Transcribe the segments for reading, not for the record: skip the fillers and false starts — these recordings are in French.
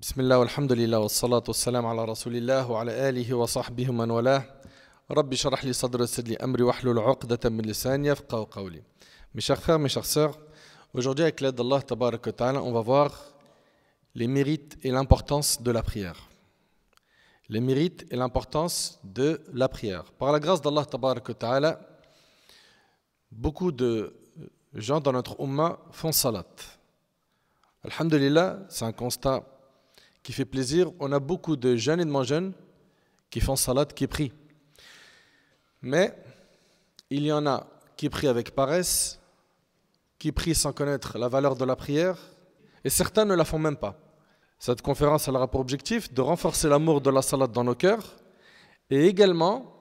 بسم الله والحمد لله والصلاة والسلام على رسول الله وعلى آله وصحبه ومن والاه. ربي اشرح لي صدري ويسر لي أمري واحلل عقدة من لساني يفقهوا قولي. Mes chers frères, mes chères sœurs, aujourd'hui avec l'aide d'Allah Tabarak wa Ta'ala, on va voir les mérites et l'importance de la prière. Les mérites et l'importance de la prière. Par la grâce d'Allah Tabarak wa Ta'ala, beaucoup de gens dans notre Ummah font salat. Alhamdulillah, c'est un constat qui fait plaisir. On a beaucoup de jeunes et de moins jeunes qui font salat, qui prient. Mais il y en a qui prient avec paresse, qui prient sans connaître la valeur de la prière, et certains ne la font même pas. Cette conférence elle aura pour objectif de renforcer l'amour de la salat dans nos cœurs et également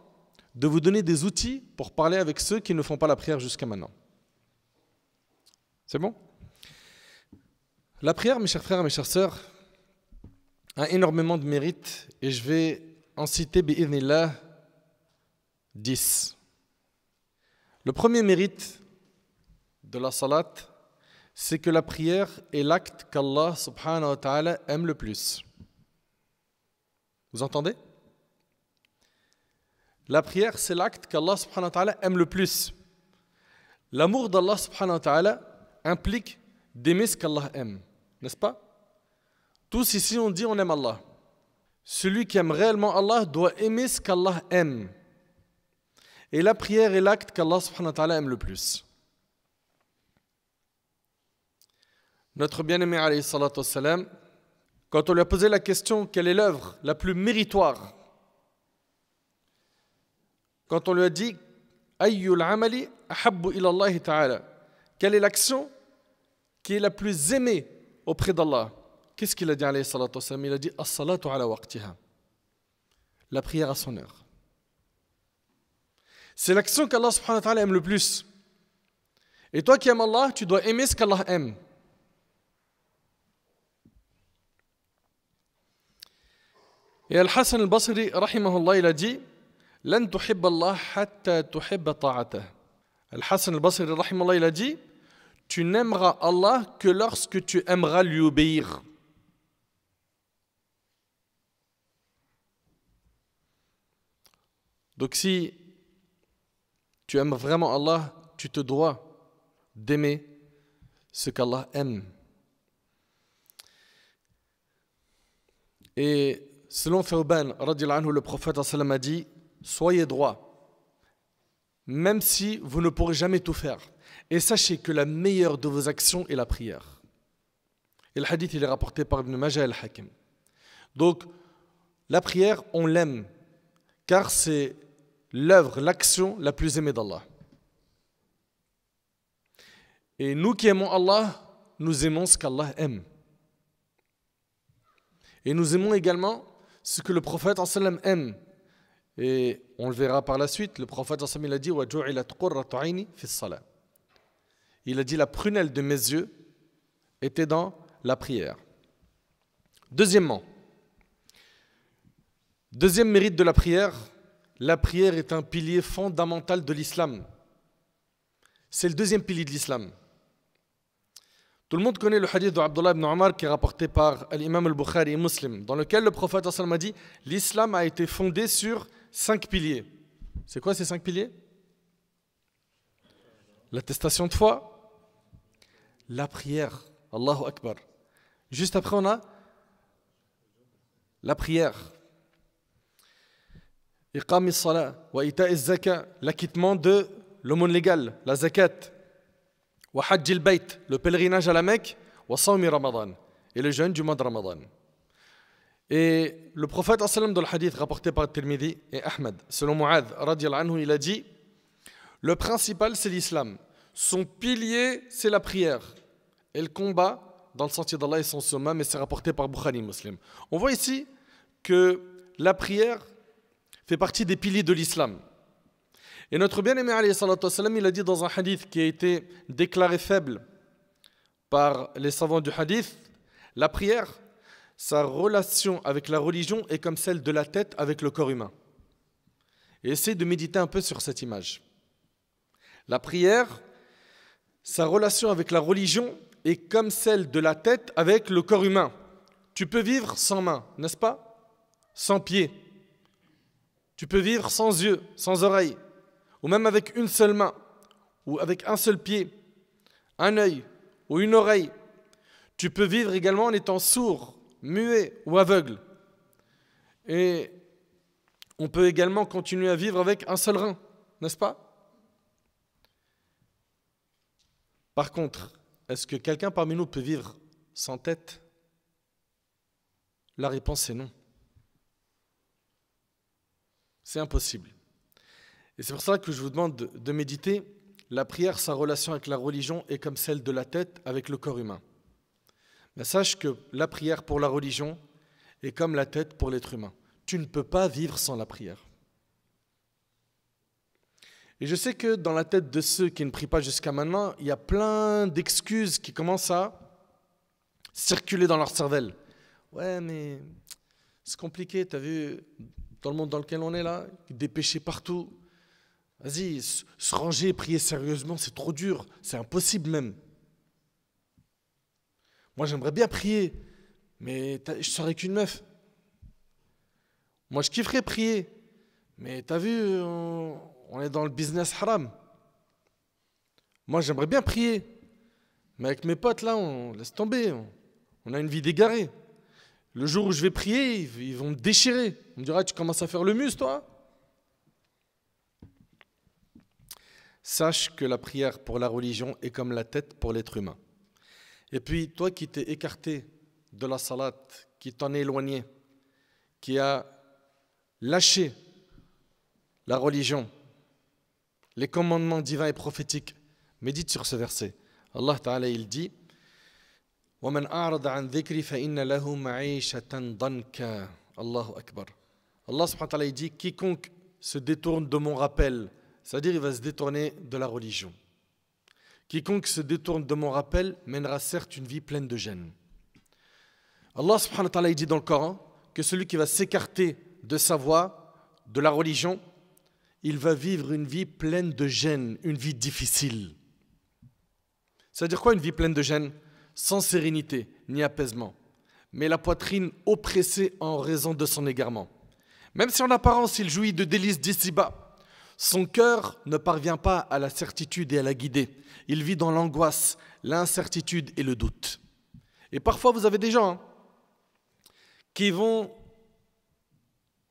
de vous donner des outils pour parler avec ceux qui ne font pas la prière jusqu'à maintenant. C'est bon? La prière, mes chers frères et mes chères sœurs, a énormément de mérites et je vais en citer bi'idhnillah 10. Le premier mérite de la salat, c'est que la prière est l'acte qu'Allah subhanahu wa ta'ala aime le plus. Vous entendez? La prière, c'est l'acte qu'Allah subhanahu wa ta'ala aime le plus. L'amour d'Allah subhanahu wa ta'ala implique d'aimer ce qu'Allah aime, n'est-ce pas? Tous ici on dit on aime Allah. Celui qui aime réellement Allah doit aimer ce qu'Allah aime. Et la prière est l'acte qu'Allah subhanahu wa ta'ala aime le plus. Notre bien-aimé alayhi salatu wassalam, quand on lui a posé la question quelle est l'œuvre la plus méritoire, quand on lui a dit ayyul amali ahabbu ila Allah ta'ala, quelle est l'action qui est la plus aimée auprès d'Allah? Qu'est-ce qu'il a dit alayhi salatu wassalam? Il a dit as-salatu ala waqtiha, la prière à son heure. C'est l'action qu'Allah subhanahu wa ta'ala aime le plus. Et toi qui aimes Allah, tu dois aimer ce qu'Allah aime. Et Al-Hassan al-Basri, rahimahullah, il a dit lan tuhibba Allah hatta tuhibba ta'atah. Al-Hassan al-Basri, rahimahullah, il a dit tu n'aimeras Allah que lorsque tu aimeras lui obéir. Donc si tu aimes vraiment Allah, tu te dois d'aimer ce qu'Allah aime. Et selon Thawban, le prophète a dit soyez droit, même si vous ne pourrez jamais tout faire. Et sachez que la meilleure de vos actions est la prière. Et le hadith il est rapporté par Ibn Majah al-Hakim. Donc la prière, on l'aime, car c'est l'œuvre, l'action la plus aimée d'Allah. Et nous qui aimons Allah, nous aimons ce qu'Allah aime. Et nous aimons également ce que le prophète sallam aime. Et on le verra par la suite, le prophète sallam il a dit وَجُعِلَتْ قُرَّةُ عَيْنِي فِي الصَّلَاةِ. Il a dit la prunelle de mes yeux était dans la prière. Deuxième mérite de la prière est un pilier fondamental de l'islam. C'est le deuxième pilier de l'islam. Tout le monde connaît le hadith d'Abdullah ibn Omar qui est rapporté par l'imam al-Bukhari et Muslim, dans lequel le prophète sallam a dit l'islam a été fondé sur 5 piliers. C'est quoi ces 5 piliers? L'attestation de foi, la prière, Allahu Akbar. Juste après on a la prière, Iqam as-salat wa ita az-zaka, l'acquittement de l'aumône légale, la zakat, wa hajj al-bayt, le pèlerinage à la Mecque, wa sawmi Ramadan, et le jeûne du mois de Ramadan. Et le prophète sallam dans le hadith rapporté par Tirmidhi et Ahmed, selon Mu'adh radiyallahu anhu, il a dit le principal c'est l'islam, son pilier c'est la prière et le combat dans le sentier d'Allah et son sommet, mais c'est rapporté par Bukhari et Muslim. On voit ici que la prière fait partie des piliers de l'islam. Et notre bien-aimé alayhi salatu wassalam, il a dit dans un hadith qui a été déclaré faible par les savants du hadith, la prière, sa relation avec la religion est comme celle de la tête avec le corps humain. Et essayez de méditer un peu sur cette image. La prière, sa relation avec la religion est comme celle de la tête avec le corps humain. Tu peux vivre sans main, n'est-ce pas? Sans pied. Tu peux vivre sans yeux, sans oreilles, ou même avec une seule main, ou avec un seul pied, un œil ou une oreille. Tu peux vivre également en étant sourd, muet ou aveugle. Et on peut également continuer à vivre avec un seul rein, n'est-ce pas? Par contre, est-ce que quelqu'un parmi nous peut vivre sans tête? La réponse est non. C'est impossible. Et c'est pour ça que je vous demande de méditer. La prière, sa relation avec la religion est comme celle de la tête avec le corps humain. Mais sache que la prière pour la religion est comme la tête pour l'être humain. Tu ne peux pas vivre sans la prière. Et je sais que dans la tête de ceux qui ne prient pas jusqu'à maintenant, il y a plein d'excuses qui commencent à circuler dans leur cervelle. Ouais, mais c'est compliqué, t'as vu, dans le monde dans lequel on est là, des péchés partout. Vas-y, se ranger, prier sérieusement, c'est trop dur, c'est impossible même. Moi, j'aimerais bien prier, mais je serais qu'une meuf. Moi, je kifferais prier, mais t'as vu, on est dans le business haram. Moi, j'aimerais bien prier, mais avec mes potes là, on laisse tomber, on a une vie d'égaré. Le jour où je vais prier, ils vont me déchirer. On me dira, tu commences à faire le mus, toi? Sache que la prière pour la religion est comme la tête pour l'être humain. Et puis, toi qui t'es écarté de la salat, qui t'en est éloigné, qui a lâché la religion, les commandements divins et prophétiques, médite sur ce verset. Allah Ta'ala, il dit وَمَنْ أَعْرَضَ عَنْ ذِكْرِ فَإِنَّ لَهُ مَعِيشَةً ضَنْكًا Allahu Akbar. Allah subhanahu wa ta'ala, il dit quiconque se détourne de mon rappel, c'est-à-dire il va se détourner de la religion. Quiconque se détourne de mon rappel mènera certes une vie pleine de gêne. Allah subhanahu wa ta'ala, il dit dans le Coran que celui qui va s'écarter de sa voie, de la religion, il va vivre une vie pleine de gêne, une vie difficile. C'est-à-dire quoi une vie pleine de gêne? Sans sérénité ni apaisement, mais la poitrine oppressée en raison de son égarement. Même si en apparence il jouit de délices d'ici-bas, son cœur ne parvient pas à la certitude et à la guider. Il vit dans l'angoisse, l'incertitude et le doute. Et parfois vous avez des gens qui vont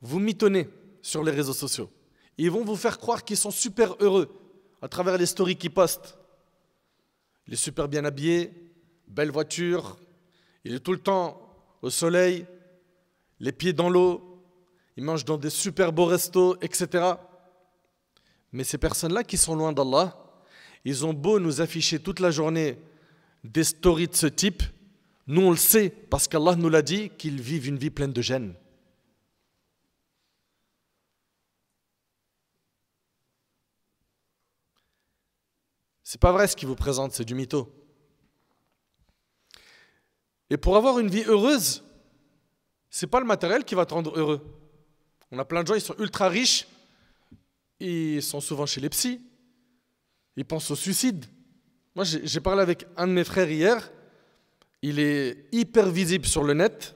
vous mitonner sur les réseaux sociaux. Ils vont vous faire croire qu'ils sont super heureux à travers les stories qu'ils postent. Il est super bien habillé, belle voiture, il est tout le temps au soleil, les pieds dans l'eau, il mange dans des super beaux restos, etc. Mais ces personnes-là qui sont loin d'Allah, ils ont beau nous afficher toute la journée des stories de ce type, nous on le sait parce qu'Allah nous l'a dit qu'ils vivent une vie pleine de gêne. C'est pas vrai ce qu'ils vous présentent, c'est du mytho. Et pour avoir une vie heureuse, c'est pas le matériel qui va te rendre heureux. On a plein de gens, ils sont ultra riches, ils sont souvent chez les psys, ils pensent au suicide. Moi, j'ai parlé avec un de mes frères hier, il est hyper visible sur le net,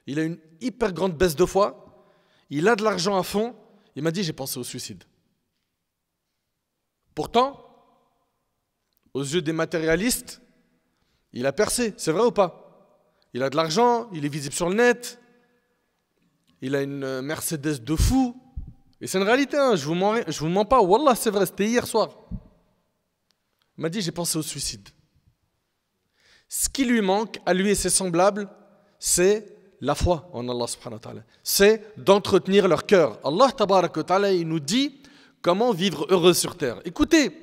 il a une hyper grande baisse de foi, il a de l'argent à fond, il m'a dit j'ai pensé au suicide. Pourtant, aux yeux des matérialistes, il a percé, c'est vrai ou pas? Il a de l'argent, il est visible sur le net, il a une Mercedes de fou, et c'est une réalité, hein, je vous mens pas, wallah c'est vrai, c'était hier soir. Il m'a dit j'ai pensé au suicide. Ce qui lui manque, à lui et ses semblables, c'est la foi en Allah subhanahu wa ta'ala. C'est d'entretenir leur cœur. Allah tabarak wa ta'ala, il nous dit comment vivre heureux sur terre. Écoutez,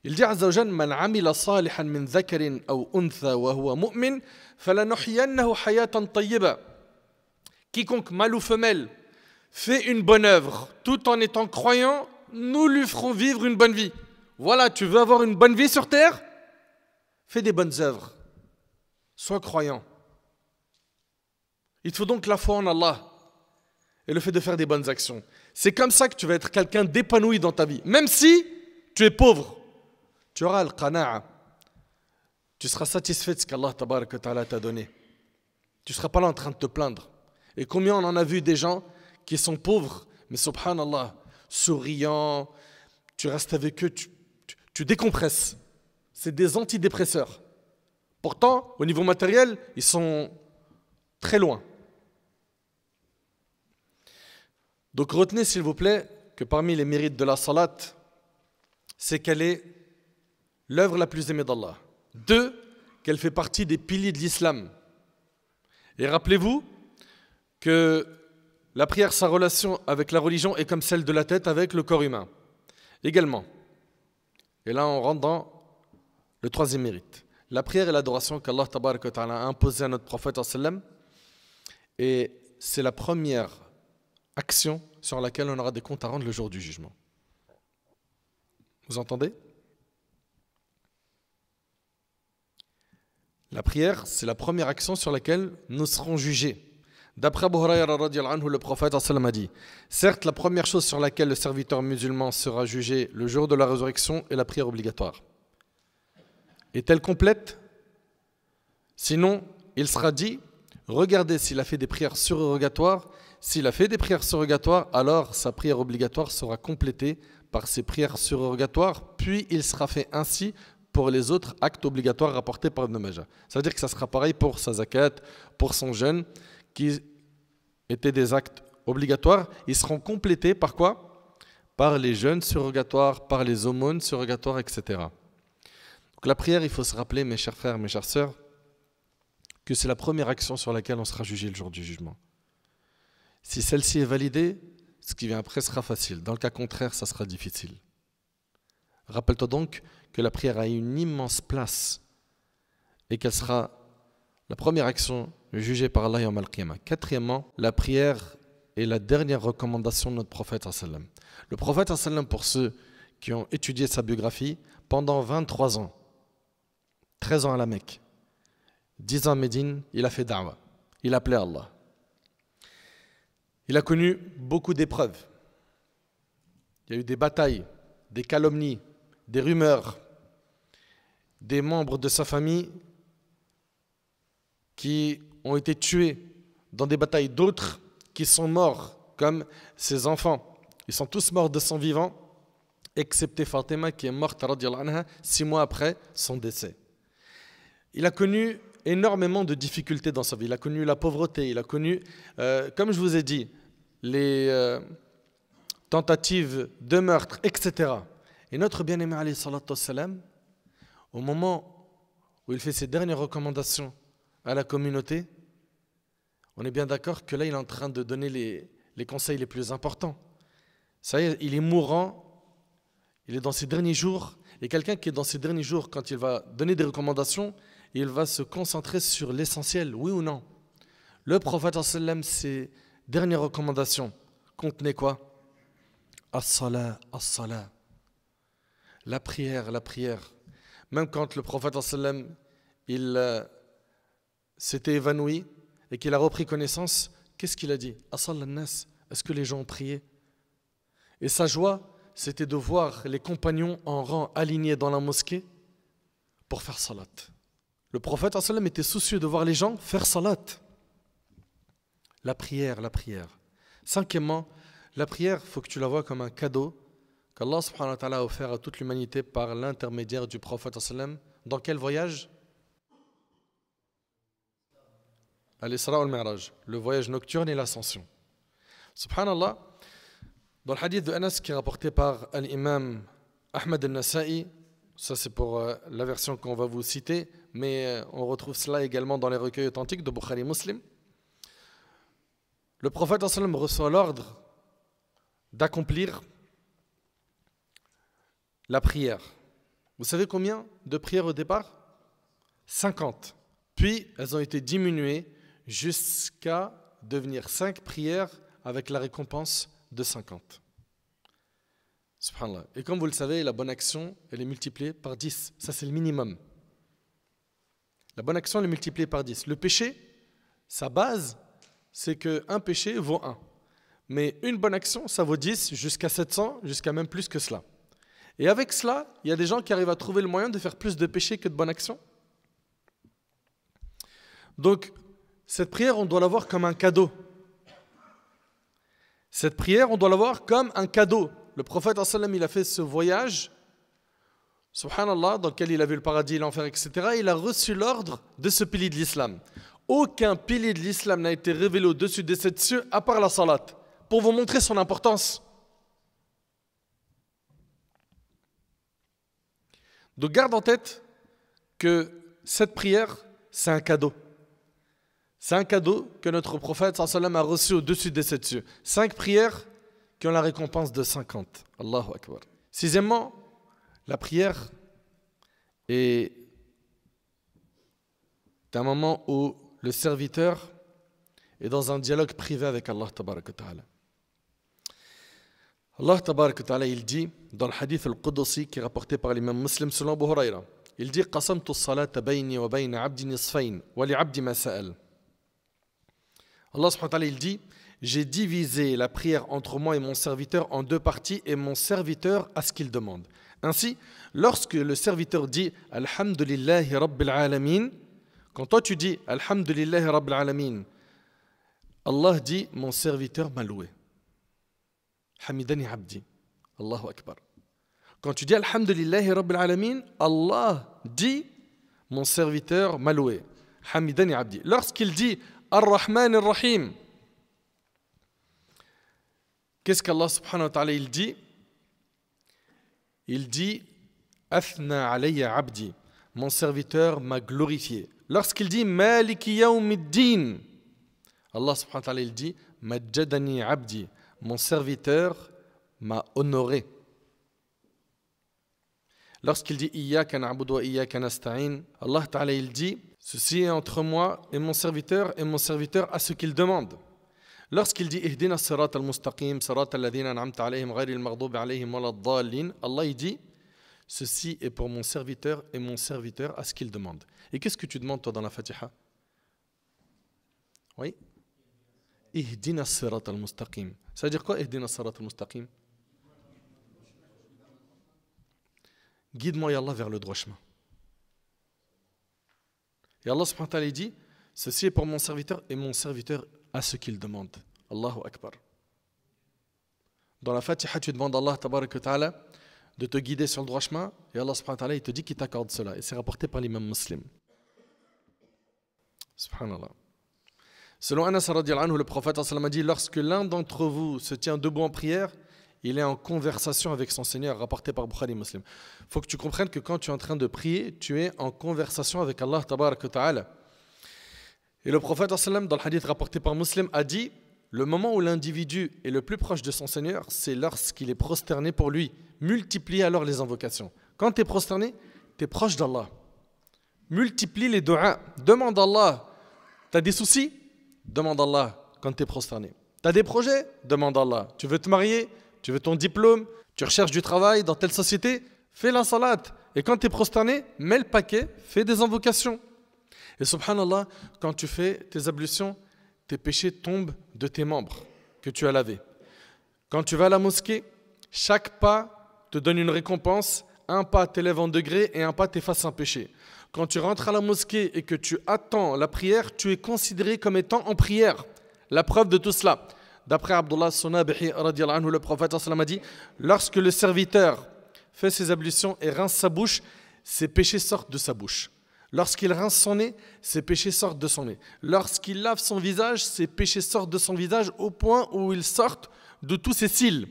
il dit Azza wa Jalla man amila salihan min dhakarin aw untha wa huwa mu'min falanuhyiyannahu hayatan tayyiba. Quiconque mâle ou femelle fait une bonne œuvre tout en étant croyant, nous lui ferons vivre une bonne vie. Voilà, tu veux avoir une bonne vie sur terre? Fais des bonnes œuvres. Sois croyant. Il te faut donc la foi en Allah et le fait de faire des bonnes actions. C'est comme ça que tu vas être quelqu'un d'épanoui dans ta vie. Même si tu es pauvre, tu auras al-qana'a. tu seras satisfait de ce qu'Allah tabarak wa ta'ala t'a donné. Tu ne seras pas là en train de te plaindre. Et combien on en a vu des gens qui sont pauvres, mais subhanallah, souriants, tu restes avec eux, tu décompresses. C'est des antidépresseurs. Pourtant, au niveau matériel, ils sont très loin. Donc retenez s'il vous plaît que parmi les mérites de la salat, c'est qu'elle est l'œuvre la plus aimée d'Allah. 2, qu'elle fait partie des piliers de l'islam. Et rappelez-vous que la prière, sa relation avec la religion est comme celle de la tête avec le corps humain. Également. Et là, on rentre dans le 3e mérite. La prière et l'adoration qu'Allah tabarak wa ta'ala a imposé à notre prophète sallam, et c'est la première action sur laquelle on aura des comptes à rendre le jour du jugement. Vous entendez? La prière, c'est la première action sur laquelle nous serons jugés. D'après Abu Hurayra radiyallahu anhu, le prophète sallam a dit: certes, la première chose sur laquelle le serviteur musulman sera jugé le jour de la résurrection est la prière obligatoire. Est-elle complète? Sinon, il sera dit: regardez s'il a fait des prières surrogatoires. S'il a fait des prières surrogatoires, alors sa prière obligatoire sera complétée par ses prières surrogatoires, puis il sera fait ainsi pour les autres actes obligatoires rapportés par Ibn Majah. Ça veut dire que ça sera pareil pour sa zakat, pour son jeûne, qui étaient des actes obligatoires. Ils seront complétés par quoi? Par les jeûnes surrogatoires, par les aumônes surrogatoires, etc. Donc la prière, il faut se rappeler, mes chers frères, mes chères sœurs, que c'est la première action sur laquelle on sera jugé le jour du jugement. Si celle-ci est validée, ce qui vient après sera facile. Dans le cas contraire, ça sera difficile. Rappelle-toi donc que la prière a une immense place et qu'elle sera la première action jugée par Allah yawm al-qiyamah. 4e, la prière est la dernière recommandation de notre prophète sallam. Le prophète sallam, pour ceux qui ont étudié sa biographie, pendant 23 ans, 13 ans à la Mecque, 10 ans à Médine, il a fait da'wa. Il appelait Allah. Il a connu beaucoup d'épreuves. Il y a eu des batailles, des calomnies, des rumeurs, des membres de sa famille qui ont été tués dans des batailles, d'autres qui sont morts, comme ses enfants. Ils sont tous morts de son vivant, excepté Fatima qui est morte radiyallahu anha 6 mois après son décès. Il a connu énormément de difficultés dans sa vie. Il a connu la pauvreté, il a connu, comme je vous ai dit, les tentatives de meurtre, etc. Et notre bien-aimé alayhi salatu wassalam, au moment où il fait ses dernières recommandations à la communauté, on est bien d'accord que là il est en train de donner les conseils les plus importants. Ça y est, il est mourant, il est dans ses derniers jours, et quelqu'un qui est dans ses derniers jours, quand il va donner des recommandations, il va se concentrer sur l'essentiel, oui ou non. Le prophète sallam, ses dernières recommandations contenaient quoi? As-salat, as-salat. La prière, la prière. Même quand le prophète sallam, il s'était évanoui et qu'il a repris connaissance, qu'est-ce qu'il a dit? As-salat nas, est-ce que les gens ont prié? Et sa joie, c'était de voir les compagnons en rang alignés dans la mosquée pour faire salat. Le prophète sallam était soucieux de voir les gens faire salat. La prière, la prière. 5e, la prière, il faut que tu la vois comme un cadeau qu'Allah subhanahu wa ta'ala a offert à toute l'humanité par l'intermédiaire du prophète sallam. Dans quel voyage? Al-Isra wal-Mi'raj, le voyage nocturne et l'ascension. Subhanallah, dans le hadith de Anas qui est rapporté par l'imam Ahmad al-Nasa'i, ça c'est pour la version qu'on va vous citer, mais on retrouve cela également dans les recueils authentiques de Bukhari Muslim. Le prophète sallam reçoit l'ordre d'accomplir la prière. Vous savez combien de prières au départ? 50. Puis elles ont été diminuées jusqu'à devenir 5 prières avec la récompense de 50. Subhanallah. Et comme vous le savez, la bonne action, elle est multipliée par 10. Ça, c'est le minimum. La bonne action, elle est multipliée par 10. Le péché, sa base, c'est qu'un péché vaut 1. Mais une bonne action, ça vaut 10, jusqu'à 700, jusqu'à même plus que cela. Et avec cela, il y a des gens qui arrivent à trouver le moyen de faire plus de péchés que de bonnes actions. Donc, cette prière, on doit la voir comme un cadeau. Cette prière, on doit la voir comme un cadeau. Le prophète, il a fait ce voyage, subhanallah, dans lequel il a vu le paradis, l'enfer, etc. Il a reçu l'ordre de ce pilier de l'islam. Aucun pilier de l'islam n'a été révélé au-dessus des 7 cieux, à part la salat, pour vous montrer son importance. Donc garde en tête que cette prière, c'est un cadeau. C'est un cadeau que notre prophète sallam a reçu au-dessus des 7 cieux. 5 prières qui ont la récompense de 50. Allahu Akbar. Sixièmement, la prière est un moment où le serviteur est dans un dialogue privé avec Allah tabarak wa ta'ala. Allah tabarak wa ta'ala, il dit dans le hadith al-Qudsi qui est rapporté par l'imam Muslim selon Abu Huraira, il dit qasamtu as-salata bayni wa bayna 'abdi nisfayn wa li 'abdi ma sa'al. Allah subhanahu wa ta'ala, il dit j'ai divisé la prière entre moi et mon serviteur en 2 parties et mon serviteur à ce qu'il demande. Ainsi, lorsque le serviteur dit Alhamdulillahi Rabbil Alamin, quand toi tu dis Alhamdulillahi Rabbil Alamin, Allah dit mon serviteur m'a loué. Hamidani Abdi. Allahu Akbar. Quand tu dis Alhamdulillahi Rabbil Alamin, Allah dit mon serviteur m'a loué. Hamidani Abdi. Lorsqu'il dit Ar-Rahman Ar-Rahim, qu'est-ce qu'Allah subhanahu wa ta'ala il dit? Il dit Athna alayya abdi, mon serviteur m'a glorifié. Lorsqu'il dit Maliki yawmiddin, Allah subhanahu wa ta'ala il dit Majjadani abdi, mon serviteur m'a honoré. Lorsqu'il dit Iyyaka na'budu wa iyyaka nasta'in, Allah ta'ala il dit ceci est entre moi et mon serviteur à ce qu'il demande. Lorsqu'il dit Ihdina as-sirata al-mustaqim, sirata alladhina an'amta alayhim ghayri al-maghdubi alayhim wa lad-dallin, Allah il dit ceci est pour mon serviteur à ce qu'il demande. Et qu'est-ce que tu demandes toi dans la Fatiha? Oui. Ihdina as-sirata al-mustaqim. Ça veut dire quoi Ihdina as-sirata al-mustaqim? Guide-moi ya Allah vers le droit chemin. Et Allah subhanahu wa ta'ala dit ceci est pour mon serviteur à ce qu'il demande. Allahu Akbar. Dans la Fatiha, tu demandes à Allah tabarak wa ta'ala de te guider sur le droit chemin et Allah subhanahu wa ta'ala il te dit qu'il t'accorde cela. Et c'est rapporté par l'imam Muslim. Subhanallah. Selon Anas radiyallahu anhu, le prophète a dit lorsque l'un d'entre vous se tient debout en prière, il est en conversation avec son Seigneur, rapporté par Bukhari Muslim. Il faut que tu comprennes que quand tu es en train de prier, tu es en conversation avec Allah tabarak wa ta'ala. Et le prophète dans le hadith rapporté par Muslim a dit le moment où l'individu est le plus proche de son Seigneur, c'est lorsqu'il est prosterné pour lui. Multiplie alors les invocations. Quand tu es prosterné, tu es proche d'Allah. Multiplie les du'a. Demande à Allah. Tu as des soucis? Demande à Allah quand tu es prosterné. Tu as des projets? Demande à Allah. Tu veux te marier? Tu veux ton diplôme? Tu recherches du travail dans telle société? Fais la salat. Et quand tu es prosterné, mets le paquet, fais des invocations. Et subhanallah, quand tu fais tes ablutions, tes péchés tombent de tes membres que tu as lavés. Quand tu vas à la mosquée, chaque pas te donne une récompense. Un pas t'élève en degré et un pas t'efface un péché. Quand tu rentres à la mosquée et que tu attends la prière, tu es considéré comme étant en prière. La preuve de tout cela, d'après Abdullah Sunabihi radiyallahu anhu, le prophète a dit lorsque le serviteur fait ses ablutions et rince sa bouche, ses péchés sortent de sa bouche. Lorsqu'il rince son nez, ses péchés sortent de son nez. Lorsqu'il lave son visage, ses péchés sortent de son visage au point où ils sortent de tous ses cils.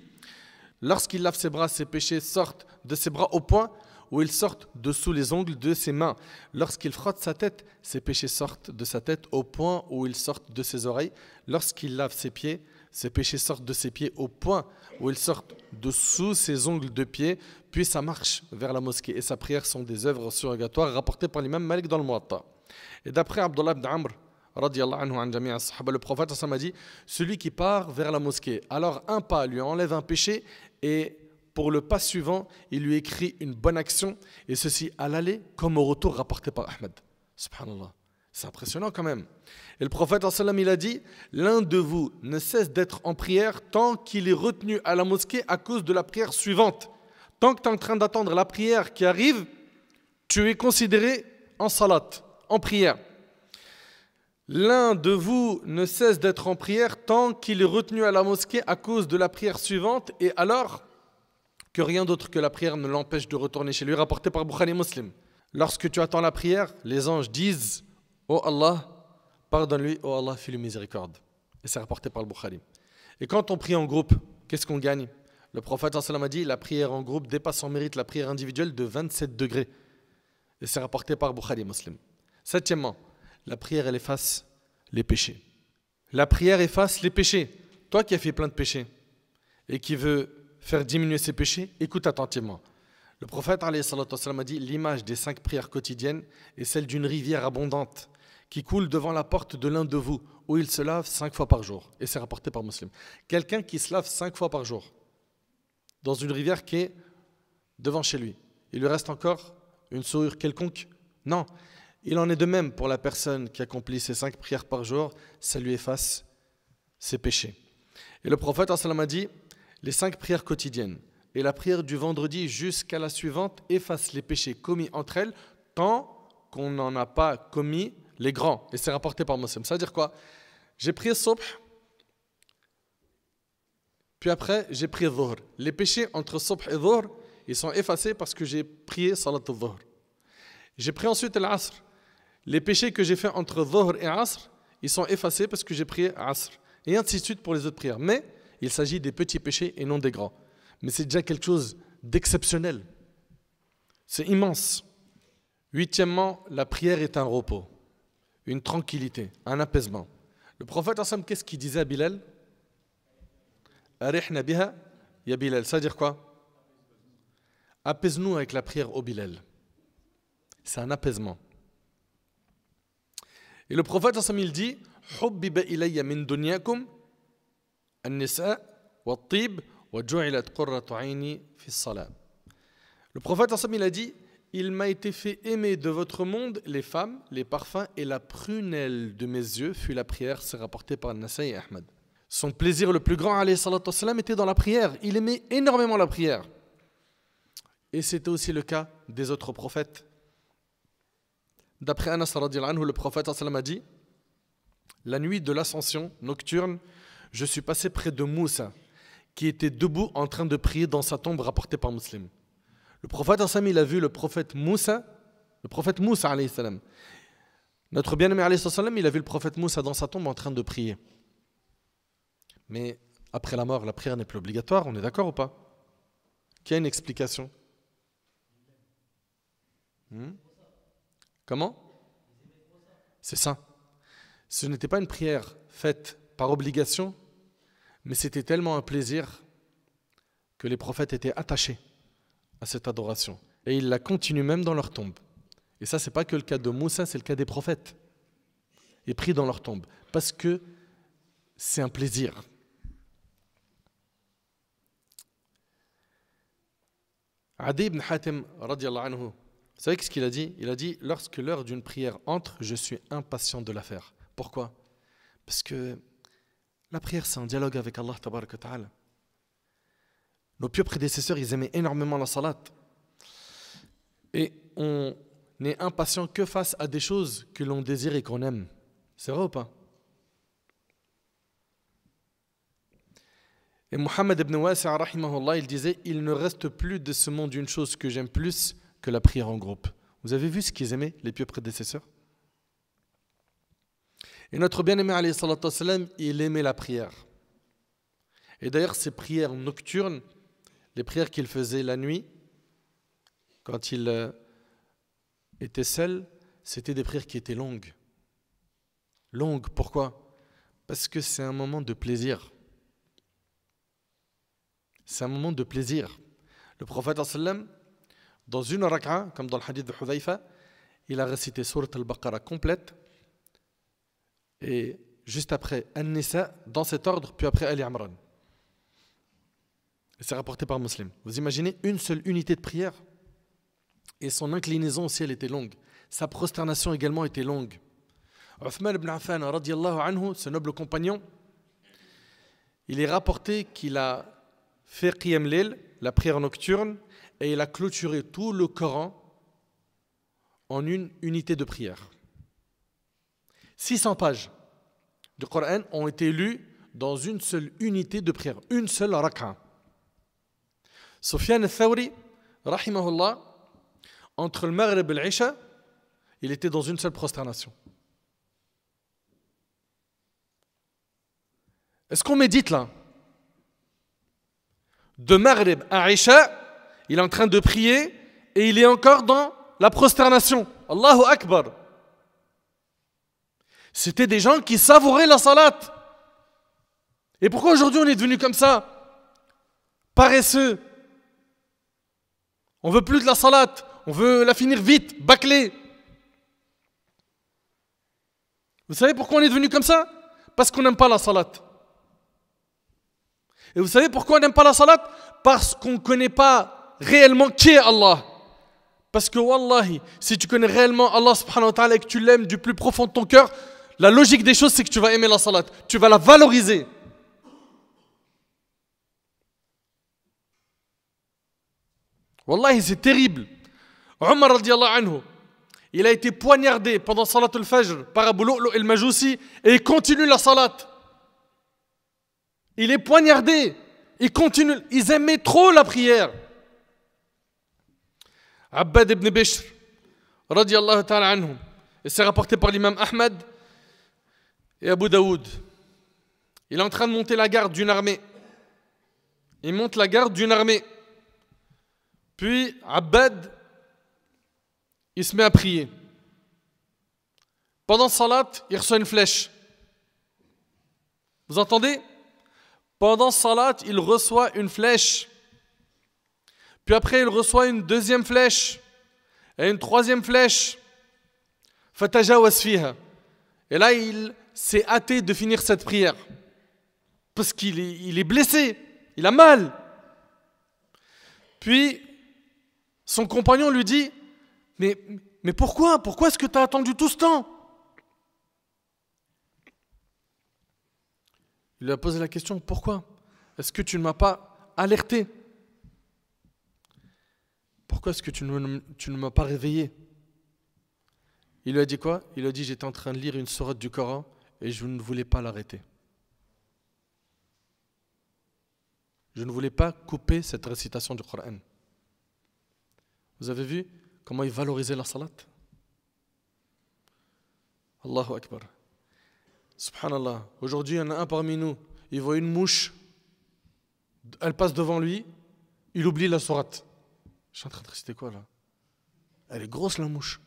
Lorsqu'il lave ses bras, ses péchés sortent de ses bras au point où ils sortent dessous les ongles de ses mains. Lorsqu'il frotte sa tête, ses péchés sortent de sa tête au point où ils sortent de ses oreilles. Lorsqu'il lave ses pieds, ses péchés sortent de ses pieds au point où ils sortent dessous ses ongles de pied. Puis sa marche vers la mosquée et sa prière sont des œuvres surrogatoires rapportées par l'imam Malik dans le Muwatta. Et d'après Abdullah ibn Amr, radiyallahu anhu an jami'a as-sahaba, le prophète a dit celui qui part vers la mosquée, alors un pas lui enlève un péché et pour le pas suivant, il lui écrit une bonne action et ceci à l'aller comme au retour rapporté par Ahmed. Subhanallah. C'est impressionnant quand même. Et le prophète il a dit l'un de vous ne cesse d'être en prière tant qu'il est retenu à la mosquée à cause de la prière suivante. Tant que tu es en train d'attendre la prière qui arrive, tu es considéré en salat, en prière. L'un de vous ne cesse d'être en prière tant qu'il est retenu à la mosquée à cause de la prière suivante et alors que rien d'autre que la prière ne l'empêche de retourner chez lui, rapporté par Bukhari Muslim. Lorsque tu attends la prière, les anges disent « Oh Allah, pardonne-lui, oh Allah, fais-lui miséricorde ». Et c'est rapporté par le Bukhari. Et quand on prie en groupe, qu'est-ce qu'on gagne? Le prophète sallam a dit la prière en groupe dépasse en mérite la prière individuelle de 27 degrés. Et c'est rapporté par Bukhari Muslim. Septièmement, la prière elle efface les péchés. La prière efface les péchés. Toi qui as fait plein de péchés et qui veux faire diminuer ses péchés, écoute attentivement. Le prophète alayhi salatu wassalam a dit l'image des 5 prières quotidiennes est celle d'une rivière abondante qui coule devant la porte de l'un de vous où il se lave 5 fois par jour. Et c'est rapporté par Muslim. Quelqu'un qui se lave 5 fois par jour dans une rivière qui est devant chez lui, il lui reste encore une souillure quelconque? Non. Il en est de même pour la personne qui accomplit ces 5 prières par jour, ça lui efface ses péchés. Et le prophète a dit les 5 prières quotidiennes et la prière du vendredi jusqu'à la suivante effacent les péchés commis entre elles tant qu'on n'en a pas commis les grands. Et c'est rapporté par Muslim. Ça veut dire quoi? J'ai prié Subh, puis après j'ai prié Dhuhr. Les péchés entre Subh et Dhuhr, ils sont effacés parce que j'ai prié Salat al-Dhuhr. J'ai prié ensuite l'Asr. Les péchés que j'ai fait entre Dhuhr et Asr, ils sont effacés parce que j'ai prié Asr. Et ainsi de suite pour les autres prières. Mais il s'agit des petits péchés et non des grands. Mais c'est déjà quelque chose d'exceptionnel. C'est immense. Huitièmement, la prière est un repos, une tranquillité, un apaisement. Le prophète, qu'est-ce qu'il disait à Bilal? Arihna biha ya Bilal. Ça veut dire quoi? Apaise-nous avec la prière au Bilal. C'est un apaisement. Et le prophète, il dit Hubbiba ilayya min dunyakum an-nisa wa-t-tib wa ju'ilat qurratu 'ayni fi as-salat. Le prophète, il a dit il m'a été fait aimer de votre monde les femmes, les parfums et la prunelle de mes yeux fut la prière. C'est rapporté par Nasaï et Ahmad. Son plaisir le plus grand, alayhi salatu wassalam, était dans la prière. Il aimait énormément la prière. Et c'était aussi le cas des autres prophètes. D'après Anas radhiyallahu anhu, le prophète a dit la nuit de l'ascension nocturne, je suis passé près de Moussa, qui était debout en train de prier dans sa tombe, rapporté par Muslim. Le prophète il a vu le prophète Moussa alayhi salam. Notre bien-aimé alayhi salam, il a vu le prophète Moussa dans sa tombe en train de prier. Mais après la mort, la prière n'est plus obligatoire, on est d'accord ou pas? Qui a une explication? Comment? C'est ça. Ce n'était pas une prière faite par obligation, mais c'était tellement un plaisir que les prophètes étaient attachés à cette adoration. Et ils la continuent même dans leur tombe. Et ça, ce n'est pas que le cas de Moussa, c'est le cas des prophètes. Ils prient dans leur tombe. Parce que c'est un plaisir. Adi ibn Hatim, radiyallahu anhu, vous savez ce qu'il a dit? Il a dit, lorsque l'heure d'une prière entre, je suis impatient de la faire. Pourquoi? Parce que la prière, c'est un dialogue avec Allah tabaraka wa ta'ala. Nos pieux prédécesseurs, ils aimaient énormément la salat. Et on n'est impatient que face à des choses que l'on désire et qu'on aime. C'est vrai ou pas? Et Muhammad ibn Wasi', rahimahullah, il disait, il ne reste plus de ce monde une chose que j'aime plus que la prière en groupe. Vous avez vu ce qu'ils aimaient, les pieux prédécesseurs? Et notre bien-aimé, alayhi salatu wassalam, il aimait la prière. Et d'ailleurs, ces prières nocturnes, les prières qu'il faisait la nuit, quand il était seul, c'était des prières qui étaient longues. Longues, pourquoi? Parce que c'est un moment de plaisir. C'est un moment de plaisir. Le prophète, dans une raka'a, comme dans le hadith de Hudhayfa, il a récité Surat al-Baqarah complète, et juste après An-Nisa, dans cet ordre, puis après Ali Imran. Et c'est rapporté par Muslim. Vous imaginez une seule unité de prière? Et son inclinaison au ciel était longue. Sa prosternation également était longue. Uthman ibn Affan, radiyallahu anhu, ce noble compagnon, il est rapporté qu'il a fait Qiyam Layl, la prière nocturne, et il a clôturé tout le Coran en une unité de prière. 600 pages du Coran ont été lues dans une seule unité de prière, une seule rak'a. Sufyan al-Thawri, rahimahullah, entre le Maghrib et l'Isha, il était dans une seule prosternation. Est-ce qu'on médite là? De Maghrib à Isha, il est en train de prier et il est encore dans la prosternation. Allahu Akbar. C'était des gens qui savouraient la salat. Et pourquoi aujourd'hui on est devenu comme ça? Paresseux. On veut plus de la salat. On veut la finir vite, bâclée. Vous savez pourquoi on est devenu comme ça? Parce qu'on n'aime pas la salat. Et vous savez pourquoi on n'aime pas la salat? Parce qu'on ne connaît pas réellement qui est Allah. Parce que wallahi, si tu connais réellement Allah subhanahu wa ta'ala et que tu l'aimes du plus profond de ton cœur, la logique des choses c'est que tu vas aimer la salat. Tu vas la valoriser. Wallahi, c'est terrible. Omar radiallahu anhu, il a été poignardé pendant salat al-fajr par Abu Lu'lu' al-Majusi et il continue la salat. Il est poignardé. Il continue. Ils aimaient trop la prière. Abbad ibn Bishr, radiallahu ta'ala anhu, et c'est rapporté par l'imam Ahmad et Abu Daoud. Il est en train de monter la garde d'une armée. Il monte la garde d'une armée. Puis Abbad, il se met à prier. Pendant salat, il reçoit une flèche. Vous entendez? Pendant salat, il reçoit une flèche. Puis après, il reçoit une deuxième flèche. Et une troisième flèche. Fatajawaz fiha. Et là, il s'est hâté de finir cette prière. Parce qu'il est blessé. Il a mal. Puis, son compagnon lui dit, mais pourquoi? Pourquoi est-ce que tu as attendu tout ce temps? Il lui a posé la question, pourquoi? Est-ce que tu ne m'as pas alerté? Pourquoi est-ce que tu ne m'as pas réveillé? Il lui a dit quoi? Il lui a dit, j'étais en train de lire une sourate du Coran et je ne voulais pas l'arrêter. Je ne voulais pas couper cette récitation du Coran. Vous avez vu comment il valorisait la salat? Allahu Akbar. Subhanallah. Aujourd'hui, il y en a un parmi nous, il voit une mouche, elle passe devant lui, il oublie la sourate. Je suis en train de réciter quoi là? Elle est grosse la mouche.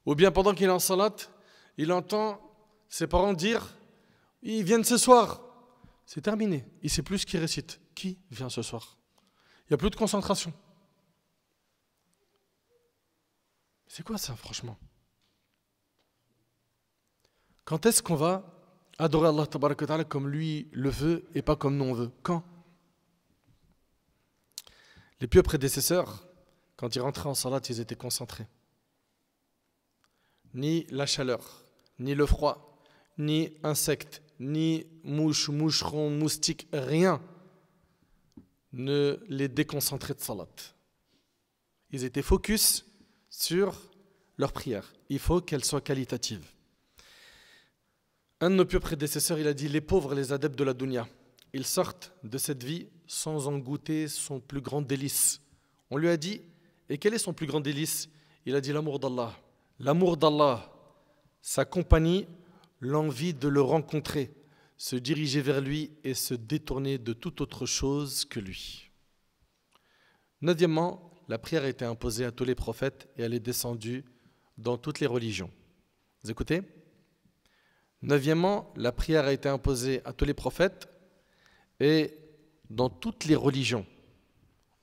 Ou bien pendant qu'il est en salat, il entend ses parents dire, ils viennent ce soir. C'est terminé. Il ne sait plus ce qu'il récite. Qui vient ce soir? Il n'y a plus de concentration. C'est quoi ça, franchement? Quand est-ce qu'on va adorer Allah tabaraka wa ta'ala comme lui le veut et pas comme nous on veut? Quand? Les pieux prédécesseurs, quand ils rentraient en salat, ils étaient concentrés. Ni la chaleur, ni le froid, ni insectes, ni mouches, moucherons, moustiques, rien ne les déconcentrait de salat. Ils étaient focus sur leur prière. Il faut qu'elle soit qualitative. Un de nos pieux prédécesseurs, il a dit, les pauvres, les adeptes de la dunya, ils sortent de cette vie sans en goûter son plus grand délice. On lui a dit, et quel est son plus grand délice? Il a dit l'amour d'Allah. L'amour d'Allah, sa compagnie, l'envie de le rencontrer, se diriger vers lui et se détourner de toute autre chose que lui. Neuvièmement, la prière a été imposée à tous les prophètes et elle est descendue dans toutes les religions. Vous écoutez? Neuvièmement, la prière a été imposée à tous les prophètes et dans toutes les religions,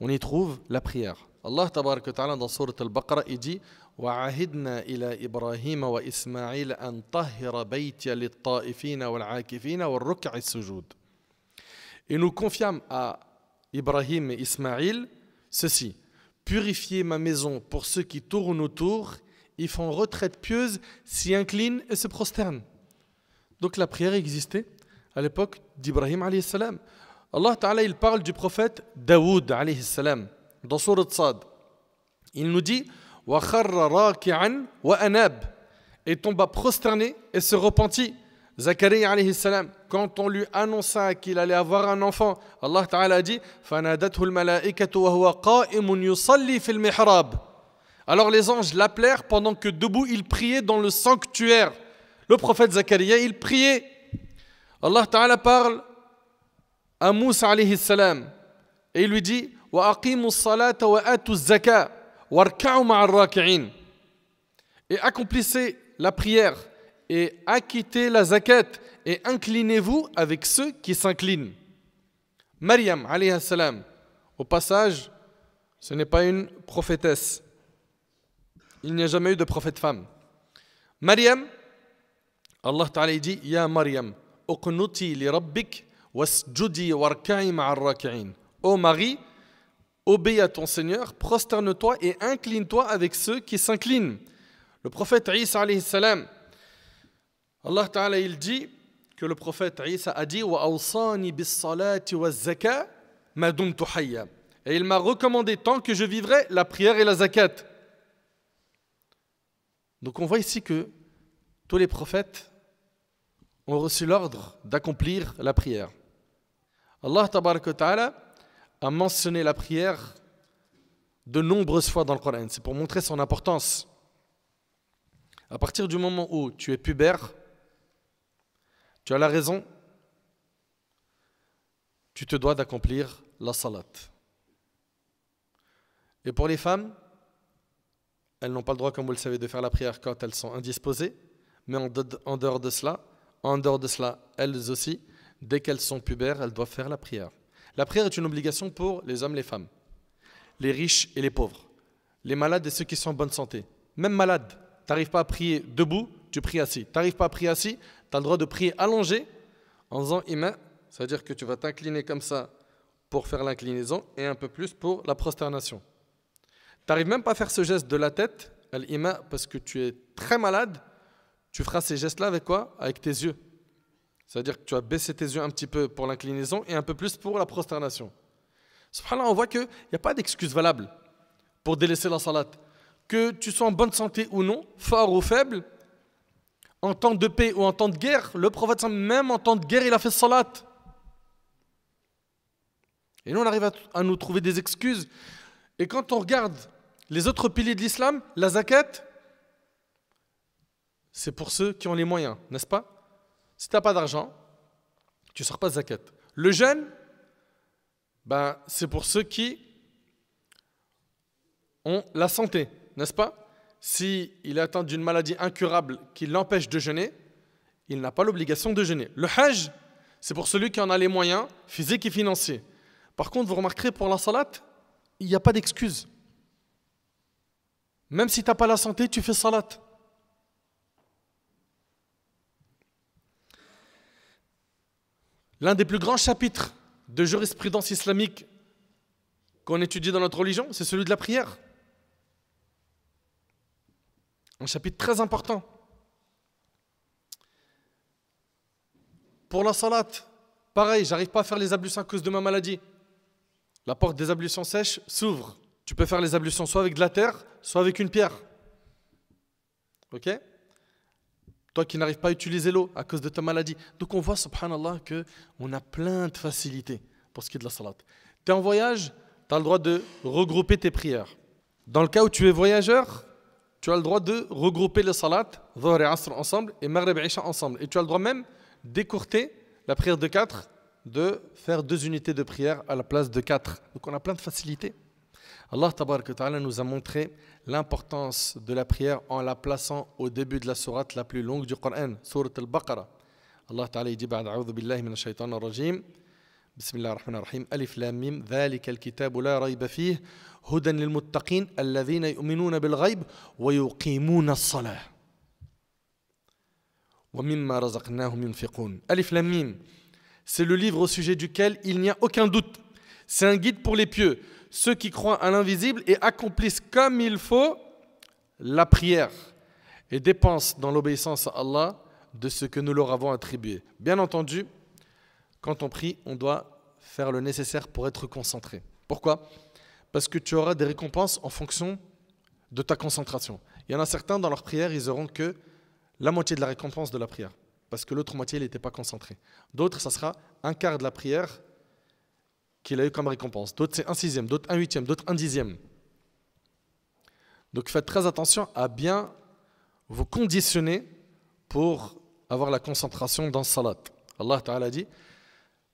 on y trouve la prière. Allah tabaraka wa ta'ala dans Surat al-Baqarah, il dit وَعَهِدْنَا إِلَى إِبْرَاهِيمَ وَإِسْمَاعِيلَ أَنْ طَهِّرَ بَيْتِيَ لِلطَّائِفِينَ وَالْعَاكِفِينَ وَالرُّكَّعِ السُّجُودِ. Et nous confiâmes à Ibrahim et Ismaïl ceci: purifiez ma maison pour ceux qui tournent autour, ils font retraite pieuse, s'y inclinent et se prosternent. Donc la prière existait à l'époque d'Ibrahim alayhi salam. Allah Ta'ala, il parle du prophète Daoud, alayhi salam, dans Surat Sad. Il nous dit « Wa kharra raki'an wa anab » et tomba prosterné et se repentit. Zacharia, alayhi salam, quand on lui annonça qu'il allait avoir un enfant, Allah Ta'ala a dit « Fanadathu al-malaikatu wa huwa qa'imun yusalli fil mihrab » Alors les anges l'appelèrent pendant que debout il priait dans le sanctuaire. Le prophète Zacharia, il priait. Allah Ta'ala parle à Moussa alayhi salam et il lui dit wa aqimus salata wa atuz zaka warka'u ma'ar raki'in et accomplissez la prière et acquittez la zakat et inclinez-vous avec ceux qui s'inclinent. Maryam alayhi salam, au passage, ce n'est pas une prophétesse. Il n'y a jamais eu de prophète femme. Maryam, Allah Ta'ala dit ya Maryam uqnuti li rabbik wasjudi warka'i ma'ar raki'in. Ô Marie, obéis à ton Seigneur, prosterne-toi et incline-toi avec ceux qui s'inclinent. Le prophète Isa alayhi salam, Allah Ta'ala il dit que le prophète Isa a dit wa awsani bis salati waz zaka ma dumtu hayya. Et il m'a recommandé tant que je vivrai la prière et la zakat. Donc on voit ici que tous les prophètes ont reçu l'ordre d'accomplir la prière. Allah Ta'ala a mentionné la prière de nombreuses fois dans le Coran. C'est pour montrer son importance. À partir du moment où tu es pubère, tu as la raison, tu te dois d'accomplir la salat. Et pour les femmes, elles n'ont pas le droit, comme vous le savez, de faire la prière quand elles sont indisposées, mais en dehors de cela, elles aussi, dès qu'elles sont pubères, elles doivent faire la prière. La prière est une obligation pour les hommes et les femmes, les riches et les pauvres, les malades et ceux qui sont en bonne santé. Même malade, tu n'arrives pas à prier debout, tu pries assis. Tu n'arrives pas à prier assis, tu as le droit de prier allongé en faisant imam, c'est-à-dire que tu vas t'incliner comme ça pour faire l'inclinaison et un peu plus pour la prosternation. Tu n'arrives même pas à faire ce geste de la tête, al-ima, parce que tu es très malade, tu feras ces gestes-là avec quoi? Avec tes yeux. C'est-à-dire que tu vas baisser tes yeux un petit peu pour l'inclinaison et un peu plus pour la prosternation. Subhanallah, on voit qu'il n'y a pas d'excuse valable pour délaisser la salat. Que tu sois en bonne santé ou non, fort ou faible, en temps de paix ou en temps de guerre, le prophète, même en temps de guerre, il a fait salat. Et nous, on arrive à nous trouver des excuses. Et quand on regarde les autres piliers de l'islam, la zakat, c'est pour ceux qui ont les moyens, n'est-ce pas? Si tu n'as pas d'argent, tu ne sors pas de zakat. Le jeûne, c'est pour ceux qui ont la santé, n'est-ce pas? S'il est atteint d'une maladie incurable qui l'empêche de jeûner, il n'a pas l'obligation de jeûner. Le hajj, c'est pour celui qui en a les moyens physiques et financiers. Par contre, vous remarquerez, pour la salat, il n'y a pas d'excuse. Même si tu n'as pas la santé, tu fais salat. L'un des plus grands chapitres de jurisprudence islamique qu'on étudie dans notre religion, c'est celui de la prière. Un chapitre très important. Pour la salat, pareil, j'arrive pas à faire les ablutions à cause de ma maladie. La porte des ablutions sèches s'ouvre. Tu peux faire les ablutions soit avec de la terre, soit avec une pierre. Ok? Toi qui n'arrives pas à utiliser l'eau à cause de ta maladie. Donc on voit, subhanallah, qu'on a plein de facilités pour ce qui est de la salat. Tu es en voyage, tu as le droit de regrouper tes prières. Dans le cas où tu es voyageur, tu as le droit de regrouper les salats, Dhuhr et Asr ensemble, et Maghrib et Isha ensemble. Et tu as le droit même d'écourter la prière de 4, de faire 2 unités de prière à la place de 4. Donc on a plein de facilités. Allah Ta'ala nous a montré l'importance de la prière en la plaçant au début de la sourate la plus longue du Coran, sourate al-Baqarah. Allah Ta'ala dit ba'd a'udhu billahi minash shaitanir rajim. Bismillahir rahmanir rahim. Alif lam mim. Dhalika al-kitabu la rayba fihi hudan lil muttaqin alladhina yu'minuna bil ghayb wa yuqimuna as-salah. Wa mimma razaqnahum yunfiqun. Alif lam mim. C'est le livre au sujet duquel il n'y a aucun doute. C'est un guide pour les pieux, ceux qui croient à l'invisible et accomplissent comme il faut la prière et dépensent dans l'obéissance à Allah de ce que nous leur avons attribué. Bien entendu, quand on prie, on doit faire le nécessaire pour être concentré. Pourquoi? Parce que tu auras des récompenses en fonction de ta concentration. Il y en a certains dans leur prière, ils auront que la moitié de la récompense de la prière, parce que l'autre moitié, il n'était pas concentré. D'autres, ça sera un quart de la prière qu'il a eu comme récompense. D'autres, c'est un sixième, d'autres un huitième, d'autres un dixième. Donc faites très attention à bien vous conditionner pour avoir la concentration dans le salat. Allah Ta'ala dit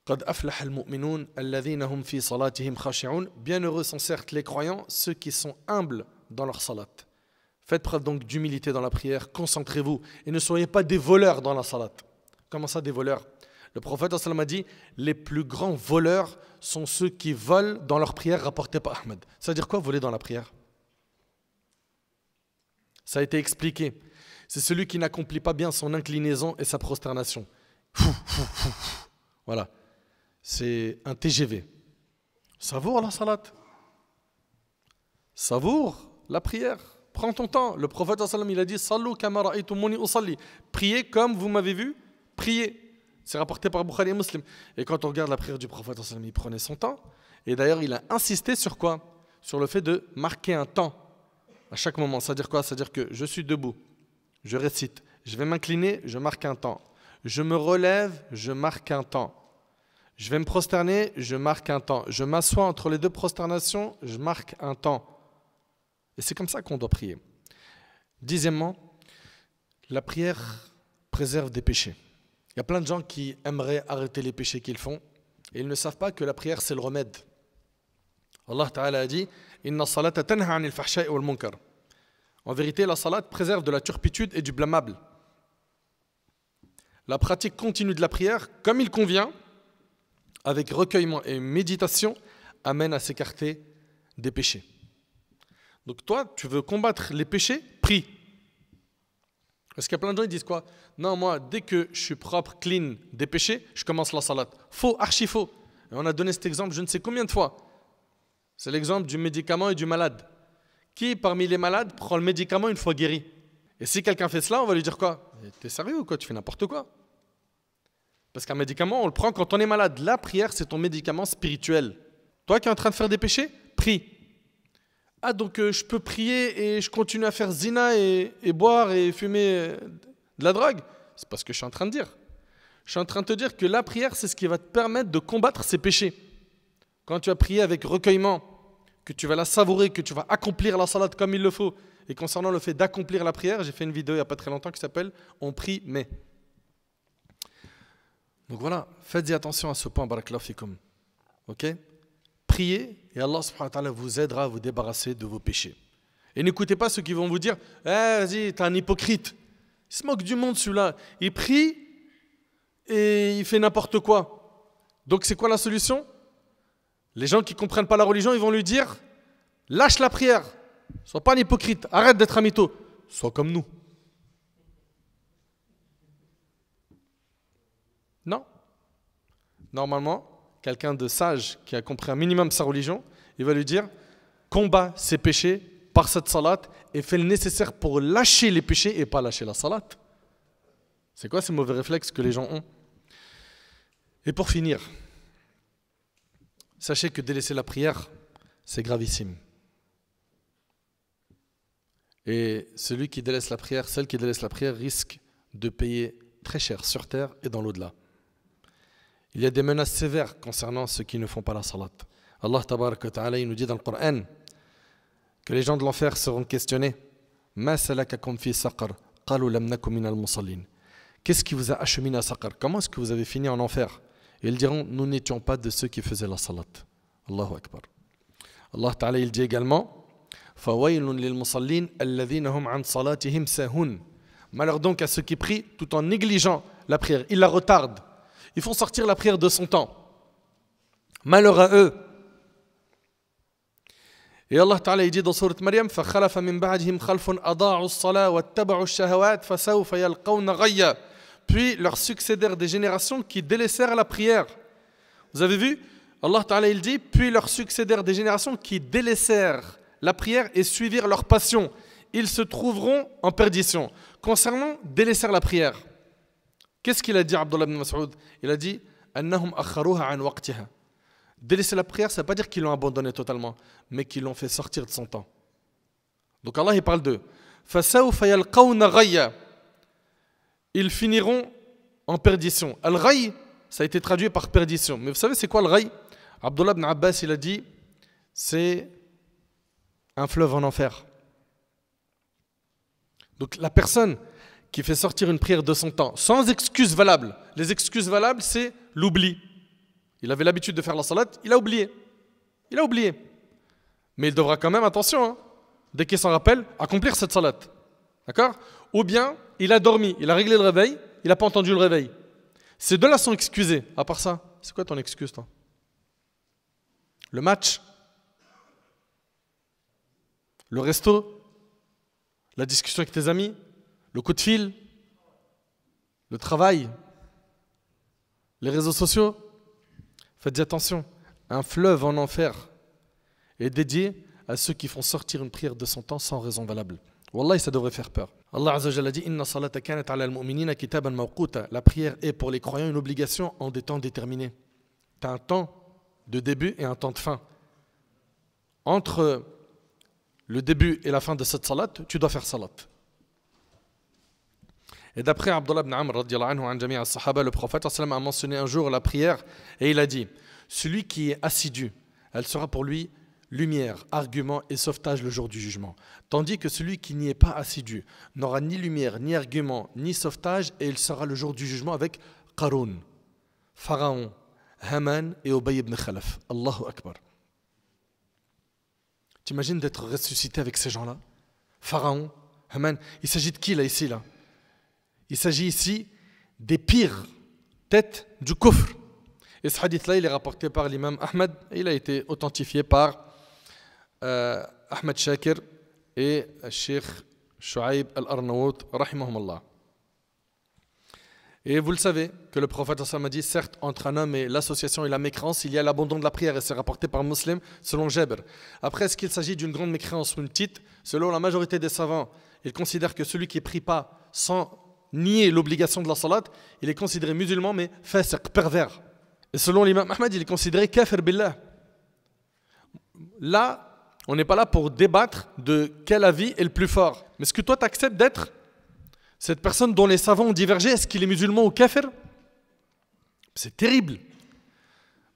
قد أفلح المؤمنون الذين هم في صلاتهم خاشعون. Bienheureux sont certes les croyants, ceux qui sont humbles dans leur salat. Faites preuve donc d'humilité dans la prière, concentrez-vous et ne soyez pas des voleurs dans la salat. Comment ça, des voleurs? Le prophète a dit les plus grands voleurs sont ceux qui volent dans leur prière rapportée par Ahmed. Ça veut dire quoi, voler dans la prière? Ça a été expliqué. C'est celui qui n'accomplit pas bien son inclinaison et sa prosternation. Voilà. C'est un TGV. Savoure la salat. Savoure la prière. Prends ton temps. Le prophète il a dit Sallu kama ra'aytumuni usalli. Priez comme vous m'avez vu, priez. C'est rapporté par Bukhari et Muslim. Et quand on regarde la prière du prophète, il prenait son temps. Et d'ailleurs, il a insisté sur quoi? Sur le fait de marquer un temps à chaque moment. C'est-à-dire quoi? C'est-à-dire que je suis debout, je récite, je vais m'incliner, je marque un temps. Je me relève, je marque un temps. Je vais me prosterner, je marque un temps. Je m'assois entre les deux prosternations, je marque un temps. Et c'est comme ça qu'on doit prier. Dixièmement, la prière préserve des péchés. Il y a plein de gens qui aimeraient arrêter les péchés qu'ils font et ils ne savent pas que la prière c'est le remède. Allah Ta'ala a dit Inna salata tanha anil fahsha'i wal munkar. En vérité, la salat préserve de la turpitude et du blâmable. La pratique continue de la prière, comme il convient, avec recueillement et méditation, amène à s'écarter des péchés. Donc toi, tu veux combattre les péchés, prie. Parce qu'il y a plein de gens qui disent quoi? Non, moi, dès que je suis propre, clean des péchés, je commence la salat. Faux, archi faux. Et on a donné cet exemple je ne sais combien de fois. C'est l'exemple du médicament et du malade. Qui parmi les malades prend le médicament une fois guéri? Et si quelqu'un fait cela, on va lui dire quoi? T'es sérieux ou quoi? Tu fais n'importe quoi. Parce qu'un médicament, on le prend quand on est malade. La prière, c'est ton médicament spirituel. Toi qui es en train de faire des péchés, prie. Ah, donc je peux prier et je continue à faire zina et boire et fumer de la drogue? C'est pas ce que je suis en train de dire. Je suis en train de te dire que la prière, c'est ce qui va te permettre de combattre ces péchés. Quand tu vas prier avec recueillement, que tu vas la savourer, que tu vas accomplir la salade comme il le faut. Et concernant le fait d'accomplir la prière, j'ai fait une vidéo il n'y a pas très longtemps qui s'appelle « On prie mais ». Donc voilà, faites attention à ce point, barakallahu fikum. Ok? Priez et Allah subhanahu wa ta'ala vous aidera à vous débarrasser de vos péchés. Et n'écoutez pas ceux qui vont vous dire « Eh, vas-y, t'es un hypocrite ». Il se moque du monde celui-là. Il prie et il fait n'importe quoi. Donc c'est quoi la solution? Les gens qui ne comprennent pas la religion, ils vont lui dire « Lâche la prière, sois pas un hypocrite, arrête d'être un mytho, sois comme nous ». Non. Normalement, quelqu'un de sage qui a compris un minimum sa religion, il va lui dire « Combat ses péchés par cette salat et fais le nécessaire pour lâcher les péchés et pas lâcher la salat ». C'est quoi ces mauvais réflexes que les gens ont? Et pour finir, sachez que délaisser la prière, c'est gravissime. Et celui qui délaisse la prière, celle qui délaisse la prière, risque de payer très cher sur terre et dans l'au-delà. Il y a des menaces sévères concernant ceux qui ne font pas la salat. Allah Tabarak wa Ta'ala nous dit dans le Coran que les gens de l'enfer seront questionnés. Ma salakakum fi saqar qalu lam nakum minal musallin. Qu'est-ce qui vous a acheminé à Saqar? Comment est-ce que vous avez fini en enfer? Et ils diront, nous n'étions pas de ceux qui faisaient la salat. Allahu Akbar. Allah Ta'ala il dit également, fawaylun lil musallin alladhina hum an salatihim sahun. Malheur donc à ceux qui prient tout en négligeant la prière. Ils la retardent. Ils font sortir la prière de son temps. Malheur à eux. Et Allah Ta'ala il dit dans sourate Maryam, فَخَلَفَ مِن بَعْدِهِمْ خَلْفٌ أَضَاعُوا الصَّلَاةَ وَاتَّبَعُوا الشَّهَوَاتِ فَسَوْفَ يَلْقَوْنَ غَيًّا. Puis leur succédèrent des générations qui délaissèrent la prière. Vous avez vu? Allah Ta'ala il dit, puis leur succédèrent des générations qui délaissèrent la prière et suivirent leur passion. Ils se trouveront en perdition. Concernant délaisser la prière, qu'est-ce qu'il a dit Abdullah ibn Mas'ud? Il a dit, أَنَّهُمْ أَخَّرُوهَا عَنْ وَقْتِهَا. Délaisser la prière, ça ne veut pas dire qu'ils l'ont abandonné totalement, mais qu'ils l'ont fait sortir de son temps. Donc Allah il parle d'eux. فَسَوْفَ يَلْقَوْنَ غَيًّا. Ils finiront en perdition. Al-Ghay, ça a été traduit par perdition. Mais vous savez c'est quoi le Ghay? Abdullah ibn Abbas il a dit, c'est un fleuve en enfer. Donc la personne qui fait sortir une prière de son temps, sans excuse valable. Les excuses valables, c'est l'oubli. Il avait l'habitude de faire la salat, il a oublié. Il a oublié. Mais il devra quand même, attention, hein, dès qu'il s'en rappelle, accomplir cette salat. D'accord? Ou bien, il a dormi, il a réglé le réveil, il n'a pas entendu le réveil. Ces deux-là sont excusés. À part ça, c'est quoi ton excuse, toi? Le match? Le resto? La discussion avec tes amis? Le coup de fil? Le travail? Les réseaux sociaux? Faites attention, un fleuve en enfer est dédié à ceux qui font sortir une prière de son temps sans raison valable. Wallahi, ça devrait faire peur. Allah Azza wa Jalla dit Inna salata kanat ala al-mu'minina kitaban mawquta. La prière est pour les croyants une obligation en des temps déterminés. Tu as un temps de début et un temps de fin. Entre le début et la fin de cette salat, tu dois faire salat. Et d'après Abdullah ibn Amr, le prophète a mentionné un jour la prière et il a dit, celui qui est assidu, elle sera pour lui lumière, argument et sauvetage le jour du jugement. Tandis que celui qui n'y est pas assidu n'aura ni lumière, ni argument, ni sauvetage et il sera le jour du jugement avec Qarun, Pharaon, Haman et Ubay ibn Khalaf. Allahu Akbar. T'imagines d'être ressuscité avec ces gens-là? Pharaon, Haman, il s'agit de qui là ici là? Il s'agit ici des pires têtes du kufr. Et ce hadith-là, il est rapporté par l'imam Ahmed et il a été authentifié par Ahmed Shakir et Sheikh Shu'aib al-Arnaout, rahimahumullah. Et vous le savez que le prophète a dit, certes, entre un homme et l'association et la mécréance, il y a l'abandon de la prière et c'est rapporté par Muslim selon Jabr. Après, est-ce qu'il s'agit d'une grande mécréance ou une petite? Selon la majorité des savants, ils considèrent que celui qui ne prie pas sans nier l'obligation de la salat, il est considéré musulman mais fasiq, pervers. Et selon l'imam Ahmed, il est considéré kafir billah. Là, on n'est pas là pour débattre de quel avis est le plus fort. Mais est-ce que toi, tu acceptes d'être cette personne dont les savants ont divergé? Est-ce qu'il est musulman ou kafir? C'est terrible.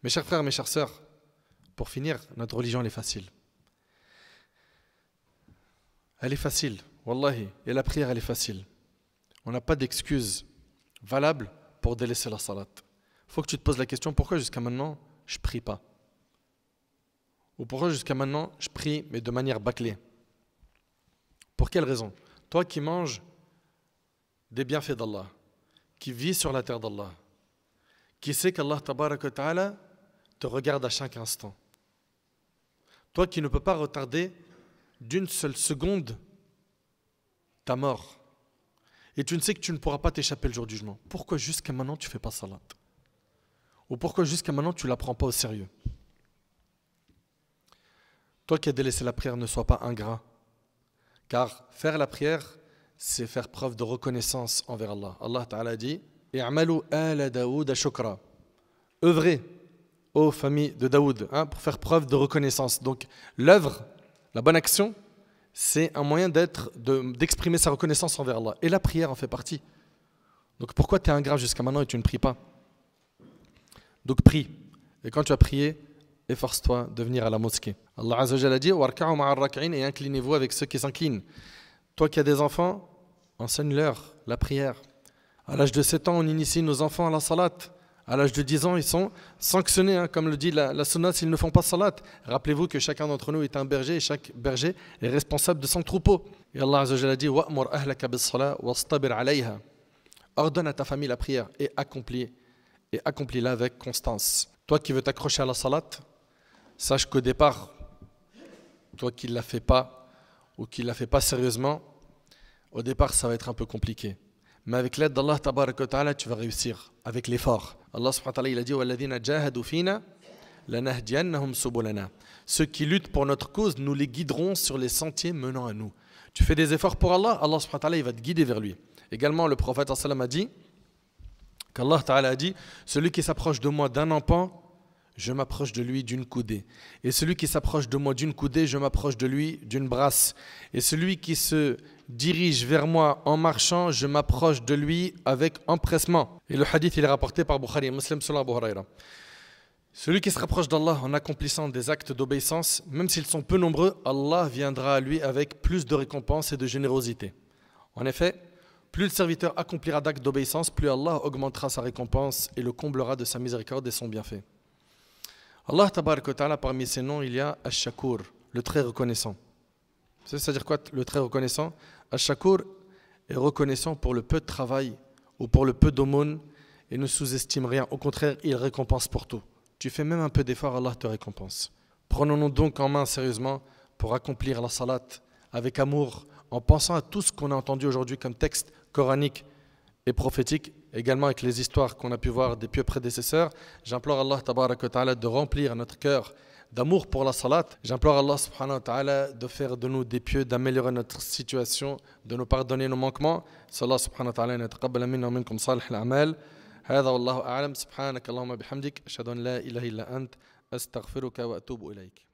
Mes chers frères, mes chères sœurs, pour finir, notre religion elle est facile. Elle est facile, wallahi. Et la prière, elle est facile. On n'a pas d'excuse valable pour délaisser la salat. Il faut que tu te poses la question, pourquoi jusqu'à maintenant, je ne prie pas? Ou pourquoi jusqu'à maintenant, je prie, mais de manière bâclée? Pour quelle raison? Toi qui manges des bienfaits d'Allah, qui vis sur la terre d'Allah, qui sait qu'Allah tabaraka wa ta'ala te regarde à chaque instant. Toi qui ne peux pas retarder d'une seule seconde ta mort. Et tu ne sais que tu ne pourras pas t'échapper le jour du jugement. Pourquoi jusqu'à maintenant tu ne fais pas salat? Ou pourquoi jusqu'à maintenant tu ne la prends pas au sérieux? Toi qui as délaissé la prière, ne sois pas ingrat. Car faire la prière, c'est faire preuve de reconnaissance envers Allah. Allah Ta'ala dit « I'malu ala Daoud shukra » œuvrez aux familles de Daoud pour faire preuve de reconnaissance. Donc l'œuvre, la bonne action, c'est un moyen d'exprimer sa reconnaissance envers Allah. Et la prière en fait partie. Donc pourquoi tu es ingrat jusqu'à maintenant et tu ne pries pas? Donc prie. Et quand tu as prié, efforce-toi de venir à la mosquée. Allah Azza wa Jalla dit warka'u ma'ar rak'in et inclinez-vous avec ceux qui s'inclinent. Toi qui as des enfants, enseigne-leur la prière. À l'âge de 7 ans, on initie nos enfants à la salat. À l'âge de 10 ans, ils sont sanctionnés, comme le dit la sunna, s'ils ne font pas salat. Rappelez-vous que chacun d'entre nous est un berger et chaque berger est responsable de son troupeau. Et Allah Azza wa Jalla dit wa'mur ahlaka bis-salat wastabir 'alayha. Ordonne à ta famille la prière et accomplis-la avec constance. Toi qui veux t'accrocher à la salat, sache qu'au départ, toi qui ne la fais pas ou qui ne la fais pas sérieusement, au départ ça va être un peu compliqué. Mais avec l'aide d'Allah tabaraka wa ta'ala, tu vas réussir avec l'effort. Allah subhanahu wa ta'ala il a dit walladhina jahadu fina lanahdiyannahum subulana. Ceux qui luttent pour notre cause, nous les guiderons sur les sentiers menant à nous. Tu fais des efforts pour Allah, Allah subhanahu wa ta'ala il va te guider vers lui. Également le prophète sallam a dit qu'Allah ta'ala a dit celui qui s'approche de moi d'un empan, je m'approche de lui d'une coudée. Et celui qui s'approche de moi d'une coudée, je m'approche de lui d'une brasse. Et celui qui se dirige vers moi en marchant, je m'approche de lui avec empressement. Et le hadith, il est rapporté par Bukhari et Muslim selon Abu Huraira. Celui qui se rapproche d'Allah en accomplissant des actes d'obéissance, même s'ils sont peu nombreux, Allah viendra à lui avec plus de récompenses et de générosité. En effet, plus le serviteur accomplira d'actes d'obéissance, plus Allah augmentera sa récompense et le comblera de sa miséricorde et son bienfait. Allah tabarak wa ta'ala, parmi ses noms, il y a Ash-Shakur, le très reconnaissant. Vous savez, c'est-à-dire quoi le très reconnaissant? Ash-Shakur est reconnaissant pour le peu de travail ou pour le peu d'aumône et ne sous-estime rien. Au contraire, il récompense pour tout. Tu fais même un peu d'effort, Allah te récompense. Prenons-nous donc en main sérieusement pour accomplir la salat avec amour, en pensant à tout ce qu'on a entendu aujourd'hui comme texte coranique et prophétique, également avec les histoires qu'on a pu voir des pieux prédécesseurs. J'implore Allah tabarak wa ta'ala de remplir notre cœur d'amour pour la salat. J'implore Allah subhanahu wa ta'ala de faire de nous des pieux, d'améliorer notre situation, de nous pardonner nos manquements. Sallallahu subhanahu wa ta'ala yataqabbal minna wa minkum salih al-a'mal. هذا والله أعلم سبحانك اللهم بحمدك أشهد أن لا إله إلا أنت أستغفرك وأتوب إليك